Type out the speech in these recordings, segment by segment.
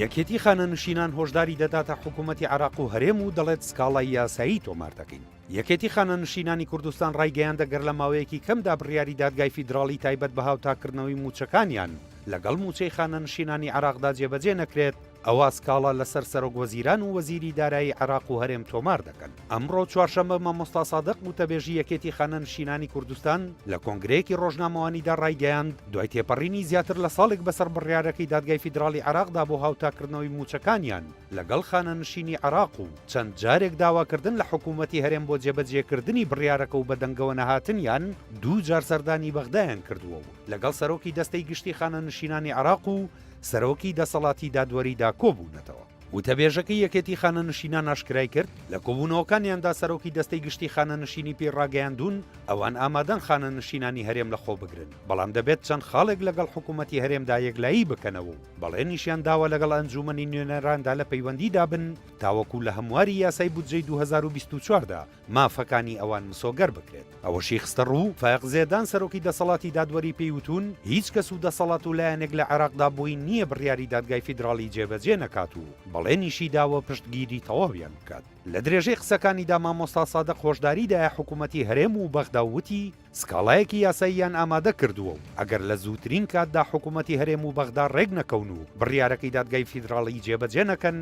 یەکێتی خانەنشینان هۆشداری دەداتە حکوومەتی عێراق و هەرێم و دەڵێت سکاڵای یاسایی تۆمار دەکەین. یەکێتی خانەنشینانی کوردستان ڕایگەیاندە گەر لە ماوەیەکی کەمدا بڕیاری دادگای فیدراڵی تایبەت بە هاوتاکردنەوەی موچەکانیان لەگەڵ موچەی خانەنشینانی عێراقدا جێبەجێ نەکرێت، ئەوە سکاڵا لەسەر سەرۆک وەزیران و وەزیری دارایی عێراق و هەرێم تۆمار دەکەن. ئەمڕۆ چوارشەممە مامۆستا سادق وتەبێژی یەکێتی خانەنشینانی کوردستان لە کۆنگرەیەکی ڕۆژنامەوانیدا ڕایگەیاند دوای تێپەڕینی زیاتر لە ساڵێک بەسەر بڕیارەکەی دادگای فیدراڵی عێراقدا بۆ هاوتاکردنەوەی موچەکانیان لەگەڵ خانەنشینی عێراق و چەند جارێک داواکردن لە حکوومەتی هەرێم بۆ جێبەجێکردنی بڕیارەکە و بەدەنگەوە نەهاتنیان دوو جار سەردانی بەغدایان کردووە و لەگەڵ سەرۆکی دەستەی گشتی خانەنشینانی عێراق و سەرۆکی دەسەڵاتی دادوەریدا کۆبوونەتەوە. وتەبێژەکەی یەکێتی خانەنشینان ئاشکرای کرد لە کۆبوونەوەکانیاندا سەرۆکی دەستەی گشتی خانەنشینی پێڕاگەیاندون ئەوان ئامادەن خانەنشینانی هەرێم لە خۆ بگرن، بەڵام دەبێت چەند خاڵێک لەگەڵ حکوومەتی هەرێمدا یەکلایی بکەنەوە و بەڵێنیشیان داوە لەگەڵ ئەنجومەنی نوێنەراندا لە پەیوەندیدا بن تاوەکو لە هەمواری یاسای بودجەی 2024دا مافەکانی ئەوان مسۆگەر بکرێت. ئەوەشی خستە ڕوو فایق زێدان سەرۆکی دەسەڵاتی دادوەری پێیوتون هیچ کەس و دەسەڵات و لایەنێک لە عێراقدا بۆی نییە بڕیاری دادگای فیدراڵی جێبەجێ نەکات و بەڵێنیشی داوە پشتگیری تەواویان بکات. لە درێژەی قسەکانیدا مامۆستا سادق خۆشداریدایە حکوومەتی هەرێم و بەغدا وتی سکاڵایەکی یاساییان ئامادە کردووە و ئەگەر لە زووترین کاتدا حکوومەتی هەرێم و بەغدا ڕێک نەکەون و بڕیارەکەی دادگای فیدراڵی جێبەجێ نەکەن،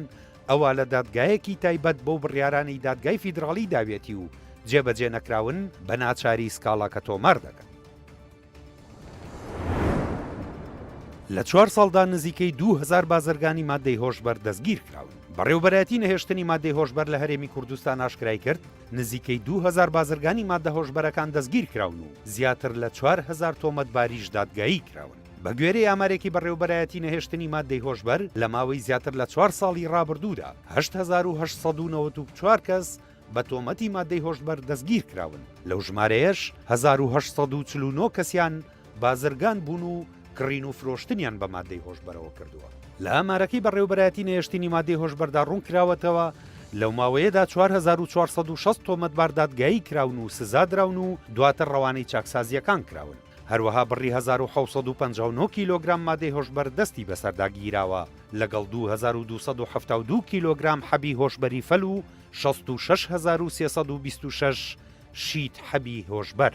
ئەوە لە دادگایەکی تایبەت بۆ بڕیارانی دادگای فیدراڵی داوێتی و جێبەجێ نەکراون بە ناچاری سکاڵاکە تۆمار دەکەن. لە 4 ساڵدا نزیکەی 2000 بازرگانی مادەی هۆشبەر دەستگیر کراون. بەڕێوەبەرایەتی نەهێشتنی مادەی هۆشبەر لە هەرێمی کوردستان ئاشکرای کرد نزیکەی 2000 بازرگانی مادە هۆشبەرەکان دەستگیر کراون و زیاتر لە 4000 تۆمەتباریش دادگایی کراون. بە گوێرەی ئامارێکی بەڕێوەبەرایەتی نەهێشتنی مادەی هۆشبەر لە ماوەی زیاتر لە 4 ساڵی ڕابردوودا 8894 کەس بە تۆمەتی مادەی هۆشبەر دەستگیر کراون. لەو ژمارەیەش 1849 کەسیان بازرگان بوون و کڕین و فرۆشتنیان بە مادەی هۆشبەرەوە کردووە. لە ئامارەکەی بەڕێوەبەرایەتی نەهێشتنی مادەی هۆشبەردا ڕوون کراوەتەوە لەو ماوەیەدا 4460 تۆمەتبار دادگایی کراون و سزا دراون و دواتر ڕەوانەی چاکسازیەکان کراون. هەروەها بڕی 1759 کیلۆگرام مادەی هۆشبەر دەستی بەسەرداگیراوە لەگەڵ 2272 کیلۆگرام حەبی هۆشبەری فەل و 66326 شیت حەبی هۆشبەر.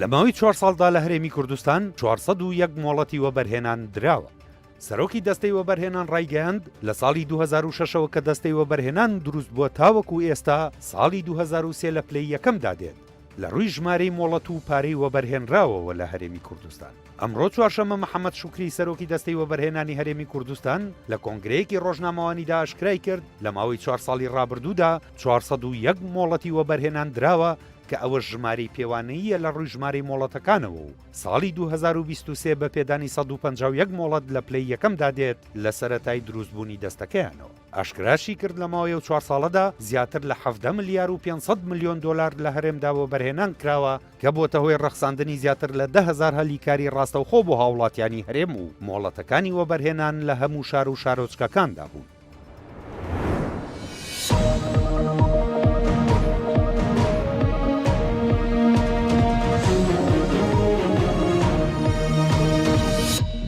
لە ماوەی 4 ساڵدا لە هەرێمی کوردستان 401 مۆڵەتی وەبەرهێنان دراوە. سەرۆکی دەستەی وەبەرهێنان ڕایگەیاند لە ساڵی 2006ەوە کە دەستەی وەبەرهێنان دروست بووە تاوەکو ئێستا ساڵی 2023 لە پلەی یەکەمدا دێت لە ڕووی ژمارەی مۆڵەت و پارەی وەبەرهێنراوەوە لە هەرێمی کوردستان. ئەمڕۆ چوارشەممە محەممەد شوکری سەرۆکی دەستەی وەبەرهێنانی هەرێمی کوردستان لە کۆنگرەیەکی ڕۆژنامەوانیدا ئاشکرای کرد لە ماوەی 4 ساڵی ڕابردوودا 401 مۆڵەتی وەبەرهێنان دراوە کە ئەوە ژمارەی پێوانەیە لە ڕووی ژمارەی مۆڵەتەکانەوە و ساڵی 2023 بە پێدانی 151 مۆڵەت لە پلەی یەکەمدا دێت لە سەرەتای دروستبوونی دەستەکەیانەوە. ئاشکراشی کرد لە ماوەی 4 ساڵەدا زیاتر لە 17 ملیار و 500 ملیۆن دلار لە هەرێمدا وەبەرهێنان کراوە کە بۆتە هۆی ڕەخساندنی زیاتر لە 10,000 هەلیکاری ڕاستەوخۆ بۆ هاوڵاتیانی هەرێم و مۆڵەتەکانی وەبەرهێنان لە هەموو شار و شارۆچکەکاندا بوون.